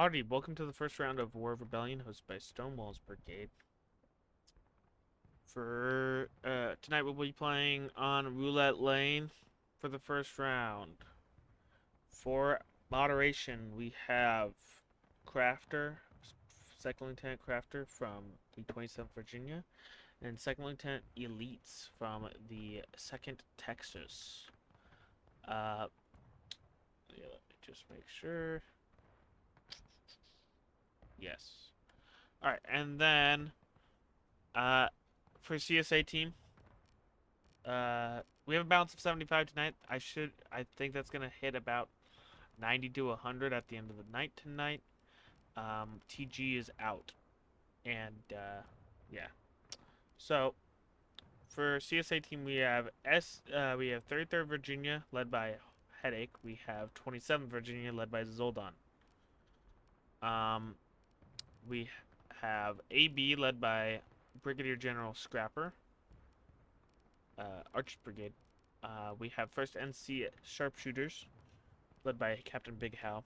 Alrighty, welcome to the first round of War of Rebellion, hosted by Stonewall's Brigade. For tonight, we'll be playing on Roulette Lane for the first round. For moderation, we have Crafter, Second Lieutenant Crafter from the 27th Virginia, and Second Lieutenant Elites from the 2nd Texas. Yeah, let me just make sure. Yes. Alright, and then for CSA team, we have a balance of 75 tonight. I think that's gonna hit about 90 to 100 at the end of the night tonight. TG is out, and yeah. So for CSA team, we have 33rd Virginia led by Headache. We have 27th Virginia led by Zoldan. We have AB led by Brigadier General Scrapper. Arch Brigade. We have 1st NC Sharpshooters, led by Captain Big Hal.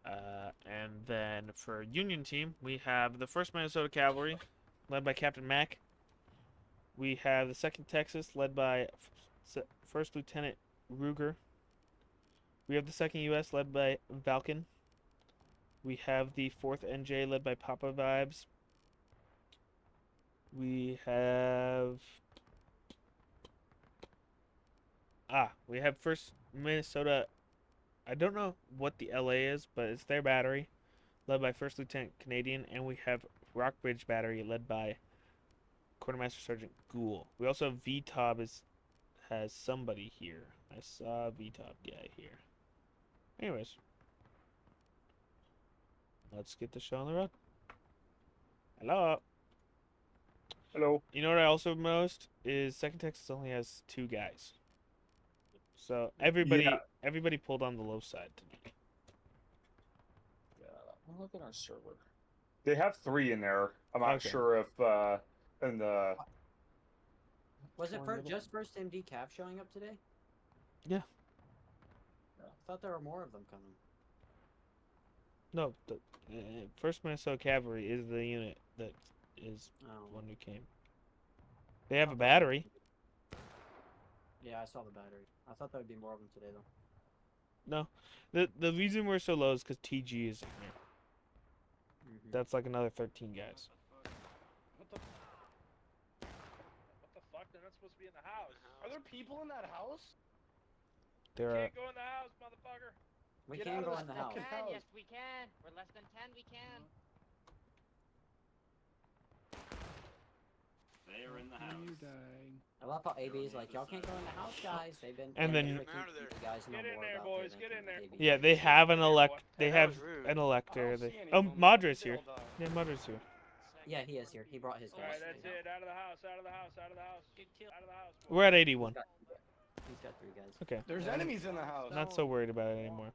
And then for Union Team, we have the 1st Minnesota Cavalry, led by Captain Mack. We have the 2nd Texas, led by 1st Lieutenant Ruger. We have the 2nd U.S., led by Valken. We have the 4th NJ, led by Papa Vibes. We have... we have 1st Minnesota. I don't know what the LA is, but it's their battery, led by 1st Lieutenant Canadian, and we have Rockbridge Battery, led by Quartermaster Sergeant Ghoul. We also have VTOB has somebody here. I saw a VTOB guy here. Anyways, let's get the show on the road. Hello. Hello. You know what I also most is 2nd Texas only has 2 guys. So everybody pulled on the low side tonight. Yeah, look at our server. They have 3 in there. I'm not Okay. sure if in the Was it just first MD Cav showing up today? Yeah. I thought there were more of them coming. No, the 1st Minnesota Cavalry is the unit that is one who came. They have a battery. Yeah, I saw the battery. I thought there would be more of them today, though. No, the reason we're so low is because TG isn't here. That's like another 13 guys. What the fuck? They're not supposed to be in the house. Are there people in that house? There are. Can't go in the house, motherfucker. We Get can out of go this in the house. fucking house. Yes, we can. We're less than 10. We can. They are in the house. I love how AB's like, y'all can't go in the house, guys. They've been. And then- you guys know Get in more there, about boys, the get in event there. than AB. Yeah, they have an They That have was rude. an I elector. don't see Oh, anyone. Madra's here. Still die. Yeah, Madra's here. Yeah, he is here. He brought his guys. Alright, that's it. Out of the house, out of the house, out of the house. Out of the house. We're at 81. He's got 3 guys. Okay. There's enemies in the house. Not so worried about it anymore.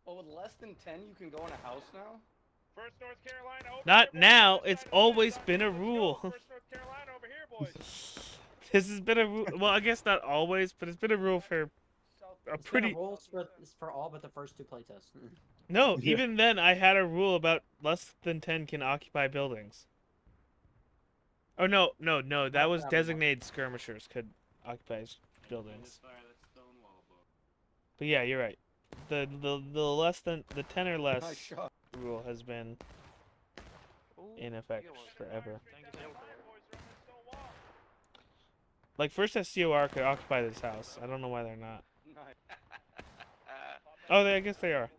Oh, with less than 10, you can go in a house now? First North Carolina over Not here, boys. now. Other It's side of the always fence. been a Let's go. rule. First North Carolina over here, boys. This has been a rule. Well, I guess not always, but it's been a rule for South a It's been pretty. a rule for all but the first 2 playtests. No, Yeah. even then, I had a rule about less than 10 can occupy buildings. Oh, no. That was designated skirmishers could occupy buildings. But yeah, you're right. The less than the 10 or Nice less shot. rule has been in effect forever. Like first SCOR could occupy this house. I don't know why they're not. Nice. Oh, I guess they are.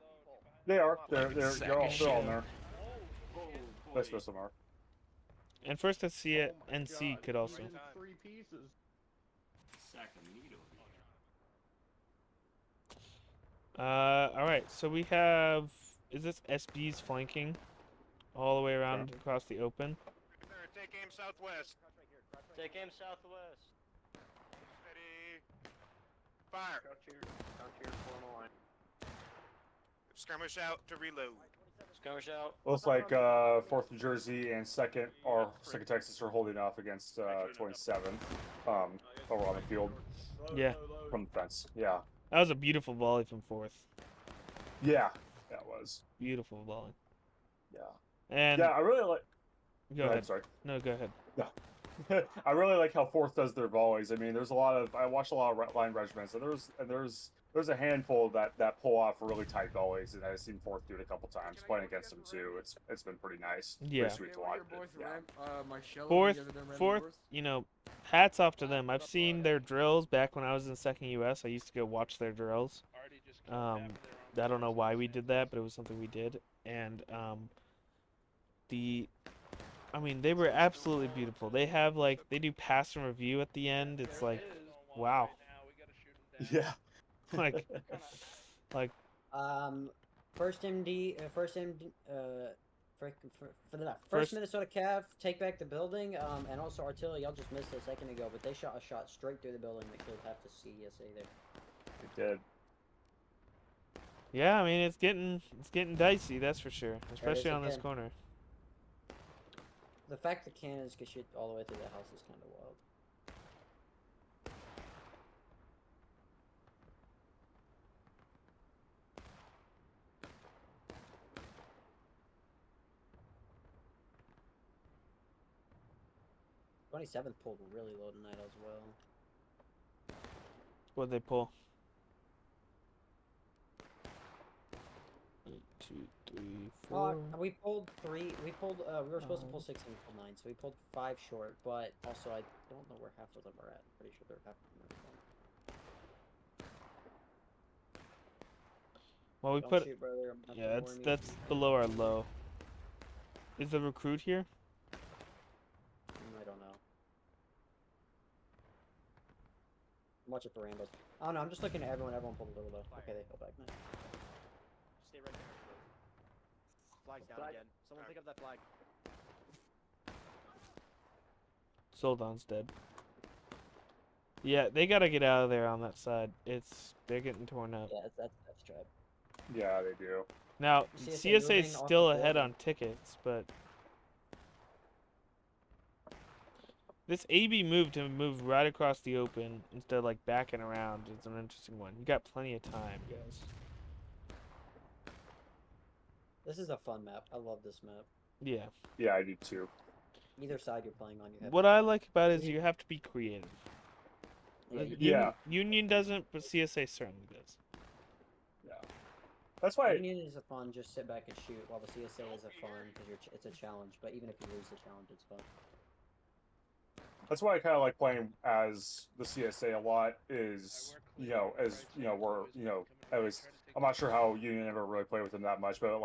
they are they're all in there. Most of them are. And first NC could also. 3 pieces. All right. So we have. Is this SB's flanking all the way around across the open? Take aim southwest. Take aim southwest. Ready. Fire. Skirmish out to reload. Skirmish out. Looks like 4th New Jersey and 2nd Texas are holding off against 27th over on the field Yeah. from the fence. Yeah. That was a beautiful volley from fourth. Yeah, that was. Beautiful volley. Yeah. And Yeah, I really like. go ahead. Sorry. No, go ahead. I really like how fourth does their volleys. I mean, there's a lot of I watched a lot of line regiments, and there's a handful that pull off really tight volleys, and I've seen fourth do it a couple times playing against them too. It's been pretty nice. Yeah. Pretty sweet to watch. Yeah. Fourth, you know, hats off to them. I've seen their drills back when I was in second US. I used to go watch their drills. I don't know why we did that, but it was something we did. And I mean, they were absolutely beautiful. They have they do pass and review at the end. It's like, wow. Yeah. like, like First MD, first MD, for the First- first Minnesota Cav, take back the building, and also artillery. Y'all just missed it a second ago, but they shot a shot straight through the building that killed half the CSA there. It did. yeah, I mean, it's getting dicey, that's for sure, especially on this again. corner. The fact that cannons can shoot all the way through the house is kind of wild. '27th pulled really low tonight as well. What'd they pull? 1, 2, 3, 4. We pulled 3. We pulled. We were supposed to pull 6 and we pulled 9, so we pulled 5 short. But also, I don't know where half of them are at. I'm pretty sure they're half of them are gone. Well, we Don't put. shoot, brother. I'm not Yeah, warning you. that's below our low. Is the recruit here? I don't know. I'm watching for Rambos. Oh no, I'm just looking at everyone. Everyone pulled a little low. Okay, they fell back. Nice. Stay right there. Flag's down again. Someone pick up that flag. Soldan's dead. Yeah, they gotta get out of there on that side. They're getting torn up. Yeah, that's trap. Yeah, they do. Now, CSA CSA's moving off still the ahead border. on tickets, but this AB move to move right across the open instead of backing around is an interesting one. You got plenty of time, guys. This is a fun map. I love this map. Yeah. Yeah, I do too. Either side you're playing on, you have. What I like about it is you have to be creative. Yeah, you Yeah. Union doesn't, but CSA certainly does. That's why. Union is a fun. Just sit back and shoot, while the CSA is a fun because it's a challenge. But even if you lose the challenge, it's fun. That's why I kind of like playing as the CSA a lot. Is I'm not sure how Union ever really played with them that much, but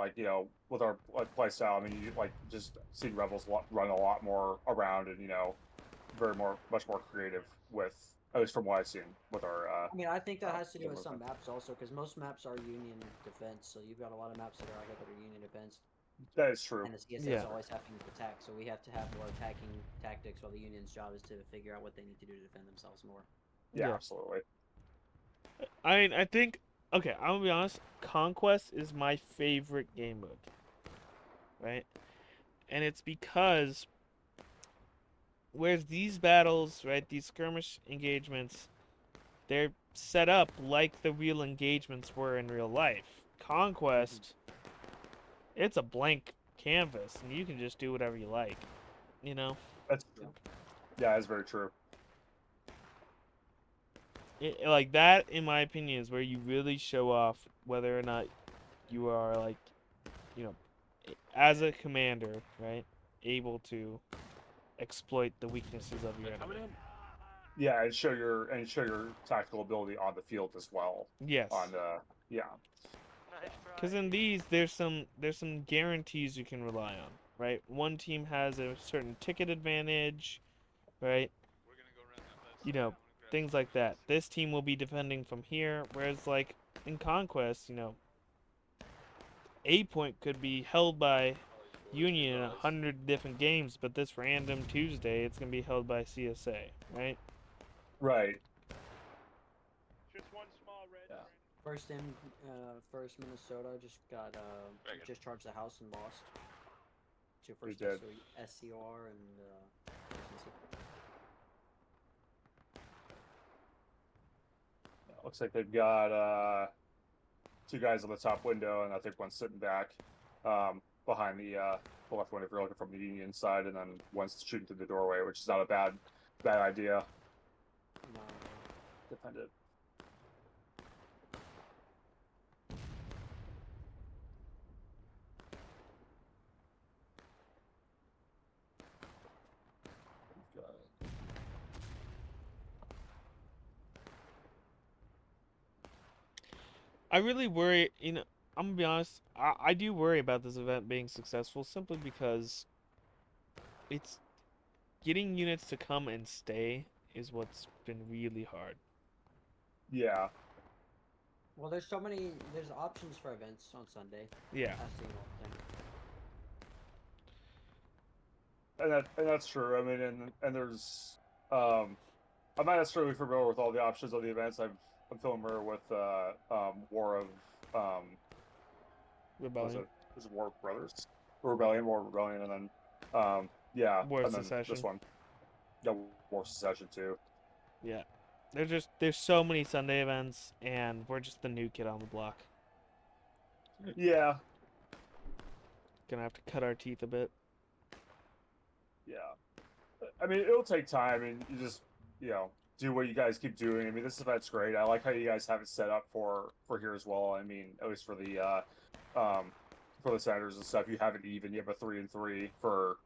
with our play style, I mean, you just see Rebels run a lot more around and much more creative with, at least from what I've seen with our. I mean, I think that has to do yeah, with some movement. maps also, because most maps are Union defense. So you've got a lot of maps that are out here that are Union defense, That is true. and the CSA Yeah. is always having to attack. So we have to have more attacking tactics, while the Union's job is to figure out what they need to do to defend themselves more. Yeah, Yeah. absolutely. I mean, I think. Okay, I'm gonna be honest. Conquest is my favorite game mode. Right? And it's because. Whereas these battles, right, these skirmish engagements, they're set up like the real engagements were in real life. Conquest, it's a blank canvas, and you can just do whatever you like. You know? That's true. Yeah, that's very true. Like that, in my opinion, is where you really show off whether or not you are as a commander, right, able to exploit the weaknesses of your enemy. Yeah, and show your tactical ability on the field as well. Yes. Yeah. Nice try. Because in these, there's some guarantees you can rely on, right? One team has a certain ticket advantage, right? Things like that. This team will be defending from here, whereas in Conquest, A point could be held by Union in 100 different games, but this random Tuesday, it's gonna be held by CSA, right? Right. Just one small red. Yeah. First Minnesota just charged the house and lost. To We first did. SCR and Looks like they've got 2 guys on the top window, and I think one's sitting back behind the left window if you're looking from the Union side, and then one's shooting through the doorway, which is not a bad idea. No. Defend it. I really worry, I'm gonna be honest, I do worry about this event being successful simply because it's getting units to come and stay is what's been really hard. Yeah. Well, there's options for events on Sunday. Yeah. I've seen all of them. And that's true. I mean, and there's I'm not necessarily familiar with all the options of the events. I'm familiar with War of Rebellion. Was it War of Brothers? War of Rebellion, and then yeah, War of and then Secession. this one. Yeah, War of Secession too. Yeah. There's so many Sunday events, and we're just the new kid on the block. Yeah. Gonna have to cut our teeth a bit. Yeah. I mean, it'll take time, and you just, do what you guys keep doing. I mean, this event's great. I like how you guys have it set up for here as well. I mean, at least for the Senators and stuff, you have it even. You have a 3-3 for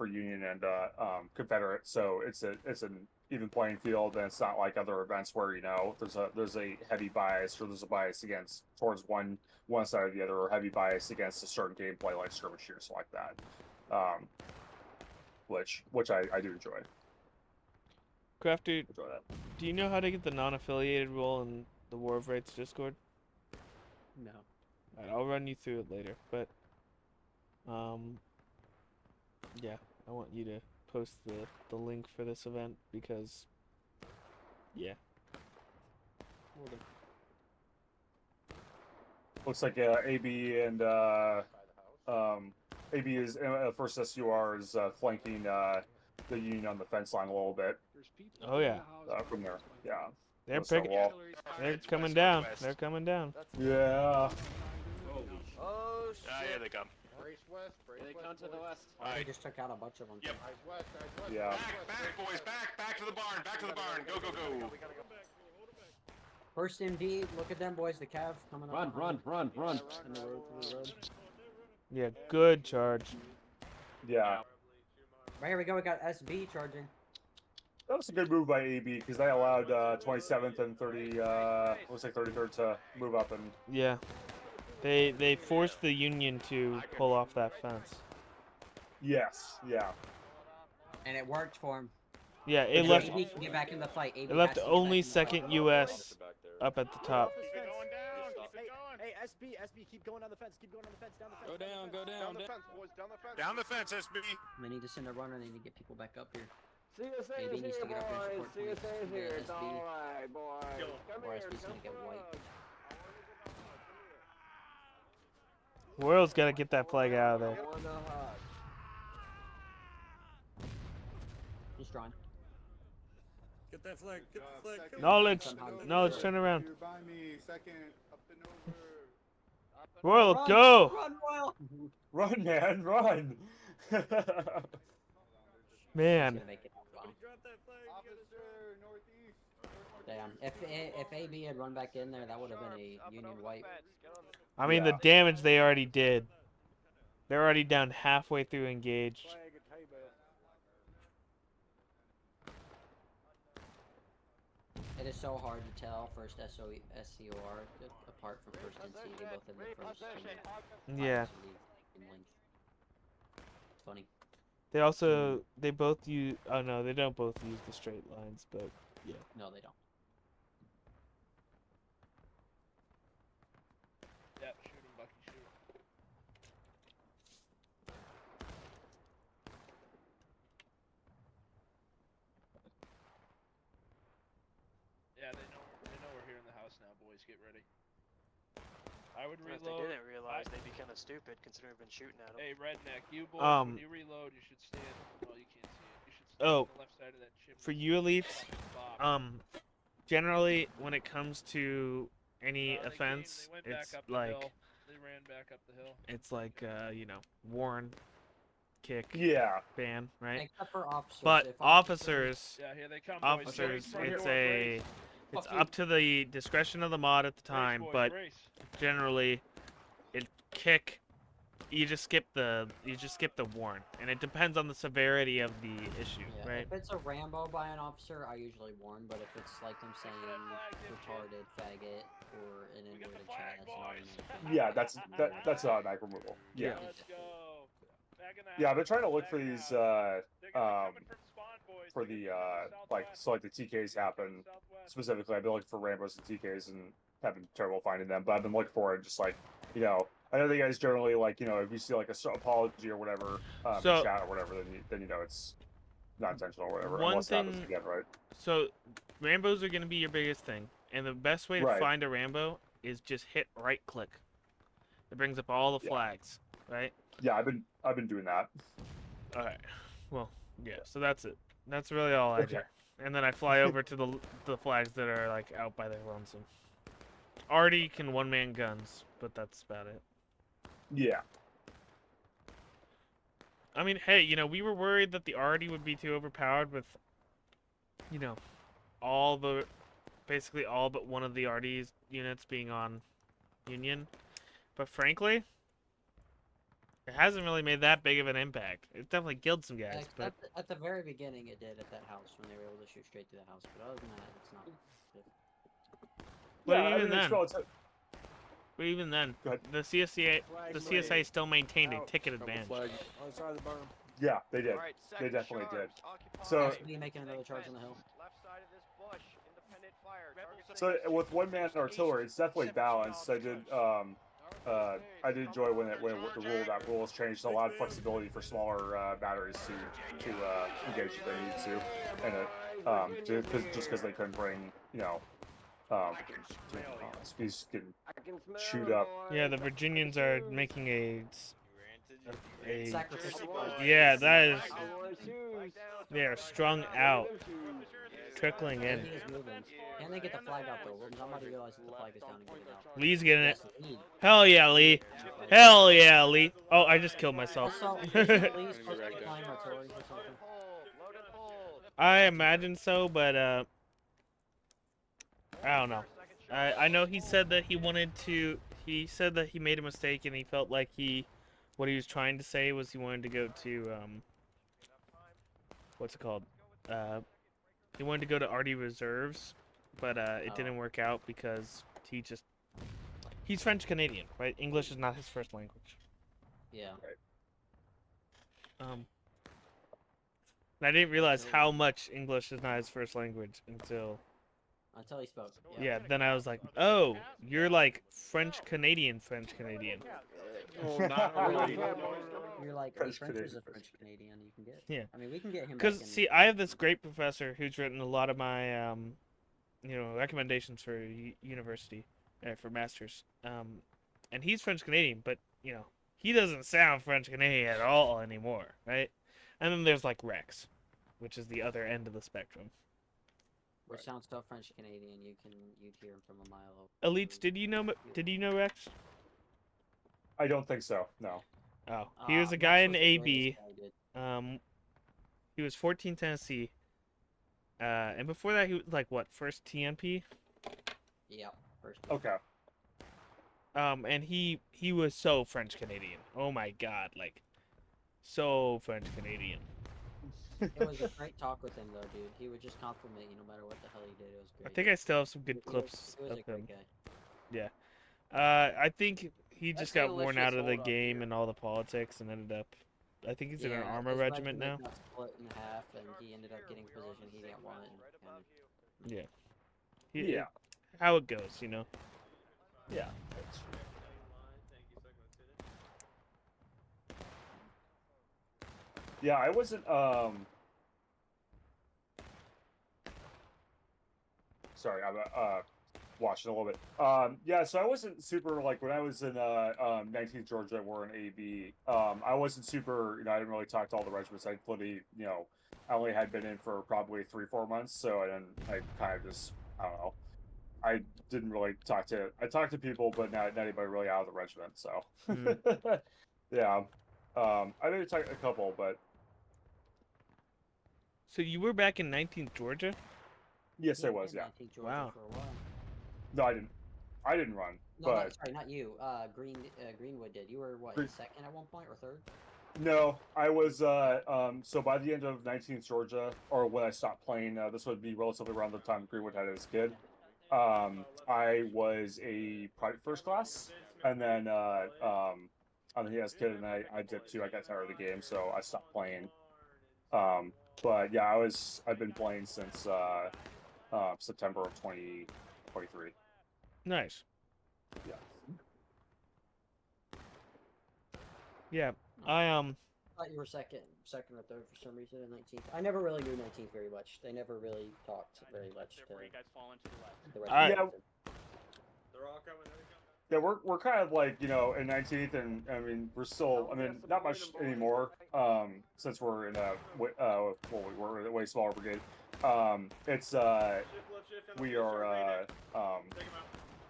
Union and Confederate, so it's an even playing field, and it's not like other events where there's a heavy bias, or there's a bias towards one side or the other, or heavy bias against a certain gameplay like skirmish shooters like that. Which I do enjoy. Crafter, Enjoy that. do you know how to get the non-affiliated role in the War of Rights Discord? No. Alright, I'll run you through it later, but yeah, I want you to post the link for this event because yeah. Well, Looks like AB and AB is first SUR is flanking the Union on the fence line a little bit Oh yeah. from there. Yeah. They're What's that picking wall? they're coming down. They're coming down. Yeah. Oh shit! Ah, here they come. Brace west, brace Here they come to the west. I just took out a bunch of them. Yep. Eyes west, eyes west. Yeah. Back, boys, back to the barn, back to the barn. Go, go, go. We gotta go. First MD, look at them boys, the Cav coming up. Run. In the road, through the road. Yeah, good charge. Yeah. Right here we go, we got SB charging. That was a good move by AB because they allowed 27th and 33rd to move up and Yeah. They forced the Union to pull off that fence. yes, yeah. And it worked for him. Yeah, it left AB can get back in the fight. AB it left has to get only back in the fight. second US up at the top. Keep it going down. Hey, SB, keep going down the fence. Keep going down the fence. Down the fence. Down the fence, boys, down the fence. Down the fence, SB. They need to send a runner. They need to get people back up here. CSA AB is needs to here, get up here and boys. support CSA is police. here. Yeah, It's SB. alright, boys. Come Or here, SB's come gonna get to wiped. us. World's gotta get that flag out of there. I wanna hug. He's drawing. Get that flag. Get the flag. Knowledge, turn around. You're by me. Second, up and over. Royal, Run, go! Run, Royal! Run, man, run! Man. He's gonna make it. Drop that flag. Officer, northeast. Damn. If AB had run back in there, that would have been a Union wipe. I mean, the Yeah. damage they already did. They're already down halfway through engaged. Flag at Table. It is so hard to tell first SCOR apart from first NC. They both have the first. Yeah. In length. It's funny. They both use, oh no, they don't both use the straight lines, but yeah. No, they don't. Yep, shooting, Bucky, shoot. Yeah, they know we're here in the house now, boys. Get ready. I would If they reload. didn't realize, they'd be kind of stupid considering we've been shooting at them. Hey, redneck, you boys. Um, When you reload, you should stand. Well, you can't see it. You should stand Oh, on the left side of that chimney. For you elites, Box. generally, when it comes to any They came, offense, they went back it's up the like hill. They ran back up the hill. it's like warn, kick, Yeah. ban, right? Except for officers. But If officers, Yeah, here they come, boys. officers, Front it's door, brace. it's Fuck up to the discretion of the mod at the Brace, time, boys, but brace. generally, it kick. You just skip the warn, and it depends on the severity of the issue, Yeah, right? if it's a Rambo by an officer, I usually warn. But if it's like them saying retarded, faggot, or an We got N-word the in chat, flag, that's not boys. Yeah, that's automatic removal. Yeah. Let's go. Back in the Yeah, I've been house, trying to look back for in the these house. They're gonna be coming from spawn, boys. for They're the gonna be coming like southwest. so like the TKs happen Southwest. specifically. I've been looking for Rambos and TKs and have been terrible finding them, but I've been looking for it just like I know the guys generally like if you see like a apology or whatever So- in chat or whatever, then you know it's not intentional or whatever. One unless that was thing- again right. So, Rambos are gonna be your biggest thing, and the best way to Right. find a Rambo is just hit right click. It brings up all the Yeah. flags, right? Yeah, I've been doing that. All right. Well, yeah. So that's it. That's really all I do. Okay. And then I fly over to the flags that are like out by their lonesome. Artie can one-man guns, but that's about it. Yeah. I mean, hey, we were worried that the Artie would be too overpowered with, basically all but one of the Artie's units being on Union. But frankly, it hasn't really made that big of an impact. It definitely killed some guys, Like, but at the very beginning, it did at that house when they were able to shoot straight through the house. But other than that, it's not. But Yeah, I even mean, it's then, relative- but even then, Go ahead. the CSA still maintained a ticket advantage. Flag on the side of the berm. Yeah, they did. Alright, They definitely did. Occupy. So- Me making another charge on the hill. Left side of this bush. Independent fire. So with one man artillery, it's definitely balanced. I did enjoy when the rule was changed. A lot of flexibility for smaller batteries to engage if they need to, and just because they couldn't bring speeds can shoot up. Yeah, the Virginians are making a Sacrificial. yeah, that is. They are strung out, trickling in. Everything is moving. And they get the flag out though. Somebody realizes the flag is down and get it out. Lee's getting it. Yes, indeed. Hell yeah, Lee. Hell yeah, Lee. Oh, I just killed myself. Also, isn't Lee supposed to be flying artillery or something? I imagine so, but I don't know. I know he said that he wanted to. He said that he made a mistake and he felt like what he was trying to say was he wanted to go to what's it called? He wanted to go to Artie Reserves, but it didn't work out because he's French Canadian, right? English is not his first language. Yeah. And I didn't realize how much English is not his first language until Until he spoke. yeah. Then I was like, oh, you're like French Canadian. Oh, not really. You're like French French is Canadian. a French Canadian. You can get. Yeah. I mean, we can get him. Because back in- see, I have this great professor who's written a lot of my recommendations for university, for masters. And he's French Canadian, but he doesn't sound French Canadian at all anymore, right? And then there's like Rex, which is the other end of the spectrum. Which sounds so French Canadian. You'd hear him from a mile over. Elites, did you know Rex? I don't think so. No. Oh, he was a Rex guy in was the AB. greatest guy, dude. He was 14 Tennessee. And before that, he was like what? First TNP. Yeah. First. Okay. And he was so French Canadian. Oh my God, like so French Canadian. It was a great talk with him though, dude. He would just compliment you no matter what the hell he did. It was I great. think I still have some good He was- clips he was of a great him. guy. I think he just got worn out of the Hold up game here. and all the politics and ended up. I think he's in an Yeah, armor his regiment now. got split in half, and he ended up getting a position he didn't want. And Yeah. Yeah. How it goes, Yeah. Yeah, I wasn't sorry, I'm watching a little bit. Yeah, so I wasn't super like when I was in 19th Georgia War in AB. I wasn't super, I didn't really talk to all the regiments. I literally, I only had been in for probably 3-4 months, so I kind of just I don't know. I didn't really talk to. I talked to people, but not anybody really out of the regiment. So, yeah. I maybe talked a couple, but So you were back in 19th Georgia? yes, I was. been Yeah. 19th Georgia Wow. For a while. No, I didn't. I didn't run, No, but not, sorry, not you. Greenwood did. You were what, Green- second at one point or third? no, I was. So by the end of 19th Georgia, or when I stopped playing, this would be relatively around the time Greenwood had his kid. I was a private first class, and then he has a kid, and I did too. I got tired of the game, so I stopped playing. But yeah, I've been playing since September of 2023. Nice. Yeah. Yeah. I thought you were second or third for some reason in 19th. I never really knew 19th very much. They never really talked very much to Therefore, you guys fall into the left. the rest I- of the They're all coming. Yeah, we're kind of like, you know, in 19th, and I mean we're still, I mean not much anymore, since we're in a well, we're in a way smaller brigade. It's we are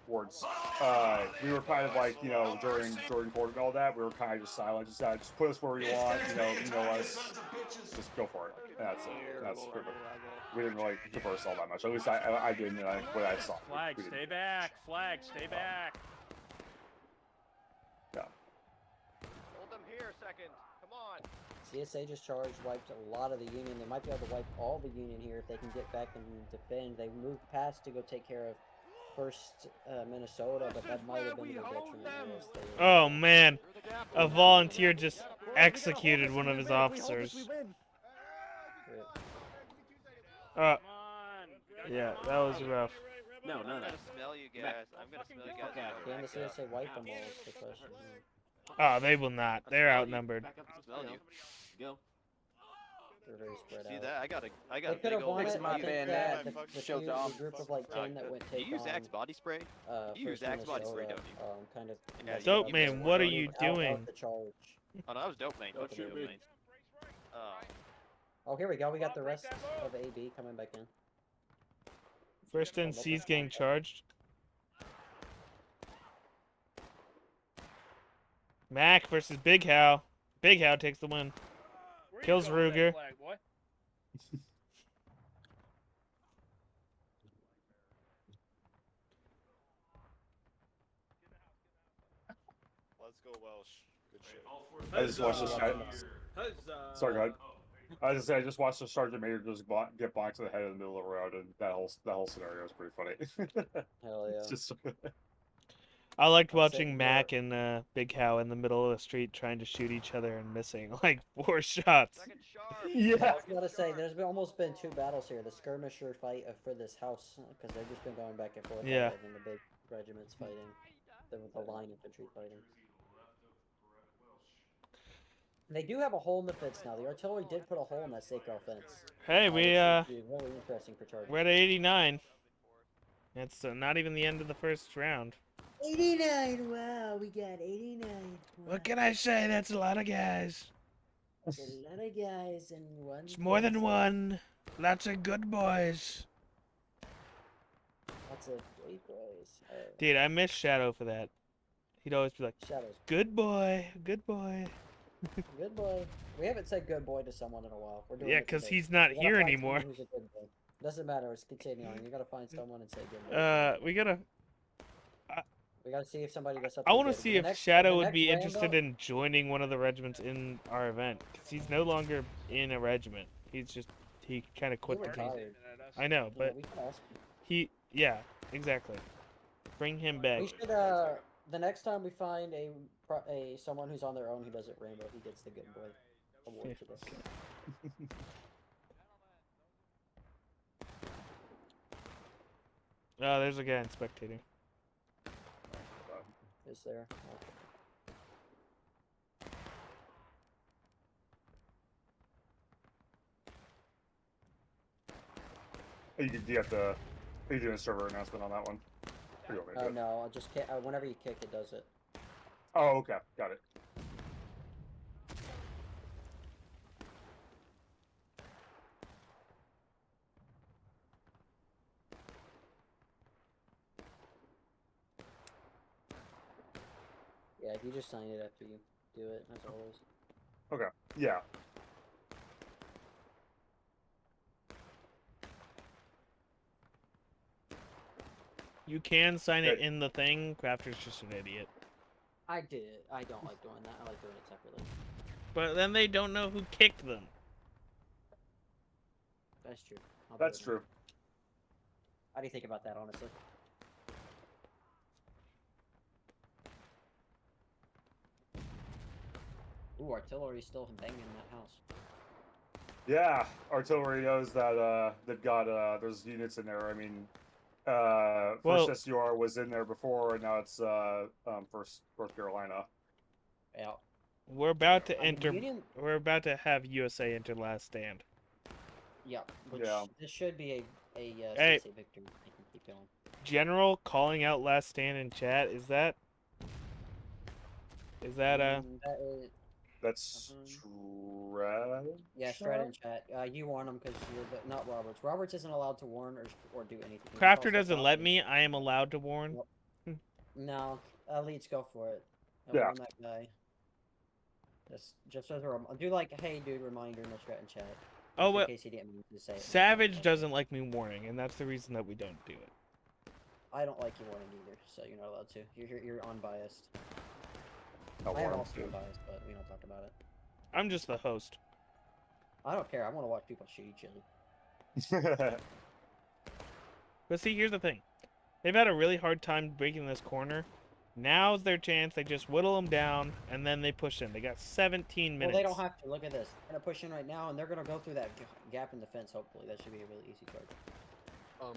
wards. We were kind of like, you know, during court and all that, we were kind of just silent, just put us where you want, you know us, just go for it. And that's it. That's pretty much. We didn't really converse all that much. At least I didn't. What I saw. Flag, we didn't. stay back. Flag, stay back. Yeah. Hold them here a second. Come on. CSA just charged, wiped a lot of the Union. They might be able to wipe all the Union here if they can get back and defend. They moved past to go take care of first Minnesota, but that might have been the detriment. Yes, they- Oh man, a volunteer just executed one of his officers. Come on. Yeah, that was rough. No, I'm gonna smell you guys. I'm gonna smell you guys. Fuck out of Can the CSA wipe them all is the question. Oh, they will not. They're outnumbered. Smell you. Go. They're very spread See out. that? I got They a could big have old. won Fix it. my I think bayonet. that the Show community off. group of like 10 that went Do take you use on Axe body spray? You use first Axe body spray, Minnesota, don't you? kind of Yeah, messed Dope up man, the what are running you out of doing? the charge. Oh no, that was dope, man. Don't Fucking shoot dope, me. man. Oh. Oh, here we go. We got the rest of AB coming back in. First NC's getting charged. Mac versus Big Hal. Big Hal takes the win. Where you Kills going with that Ruger. flag, boy? Let's go Welsh. Good shit. I just watched this guy. Sorry, go ahead. I just say I just watched the sergeant major just get bonked to the head in the middle of the road, and that whole scenario was pretty funny. Hell yeah. It's just I liked I'll say watching Mac and Big Hal in the middle of the street trying to shoot each other and missing like 4 shots. Second sharp. yeah. I was gotta say, there's almost been 2 battles here. The skirmisher fight for this house, because they've just been going back and forth. Yeah. And the big regiments fighting, the line infantry fighting. They do have a hole in the fence now. The artillery did put a hole in that Sakar fence. Hey, Which would be really interesting for charges. we're at 89. It's not even the end of the first round. 89. Wow, we got 89. What can I say? That's a lot of guys. A lot of guys in one. It's more than fence. one. Lots of good boys. Lots of great boys. Dude, I miss Shadow for that. He'd always be like, Shadows. "Good boy, good boy." Good boy. We haven't said good boy to someone in a while. We're doing Yeah, it because today. he's not We gotta here find anymore. someone who's a good boy. Doesn't matter. Let's continue on. You gotta find someone and say good boy. We gotta. We gotta see if somebody does I something. want to good. see The if next- Shadow the would next be Rambo- interested in joining one of the regiments in our event, because he's no longer in a regiment. He kind of He quit the team. retired. I know, Yeah, but we can ask him. yeah, exactly. Bring him back. We should. The next time we find a someone who's on their own who doesn't Rambo, he gets the good boy award today. Oh, there's a guy in spectator. Is there? Okay. Do you have to? Are you doing a server announcement on that one? Or you want me to do it? No, I'll just whenever you kick, it does it. Oh, okay, got it. Yeah, if you just sign it after you do it, that's all it is. Yeah. You can sign it Hey. in the thing. Crafter's just an idiot. I did it. I don't like doing that. I like doing it separately. But then they don't know who kicked them. That's true. I'll do That's it. true. How do you think about that, honestly? Ooh, artillery's still banging in that house. Yeah, artillery knows that they've got there's units in there. I mean, Well- first SUR was in there before, and now it's first North Carolina. Yeah. We're about to I mean, enter. Union- We're about to have USA enter Last Stand. Yeah. Which Yeah. this should be a Hey. CC victory. They can keep going. General calling out Last Stand in chat. Is that That is, That's Strat. yeah, straight in chat. You warn them because you're not Roberts. Roberts isn't allowed to warn or do anything. He Crafter calls doesn't stuff let out. me. I am allowed to warn. No, elites go for it. Yeah. Warn that guy. Just as a do like, hey dude, reminder in the strat in chat. Oh, just well, in case he didn't mean to say it. Savage doesn't like me warning, and that's the reason that we don't do it. I don't like you warning either, so you're not allowed to. You're unbiased. I'll I am warn 'em also too. unbiased, but we don't talk about it. I'm just the host. I don't care. I want to watch people shoot each other. But see, here's the thing. They've had a really hard time breaking this corner. Now's their chance. They just whittle them down, and then they push in. They got 17 minutes. Well, they don't have to. Look at this. They're gonna push in right now, and they're gonna go through that gap in the fence. Hopefully, that should be a really easy charge.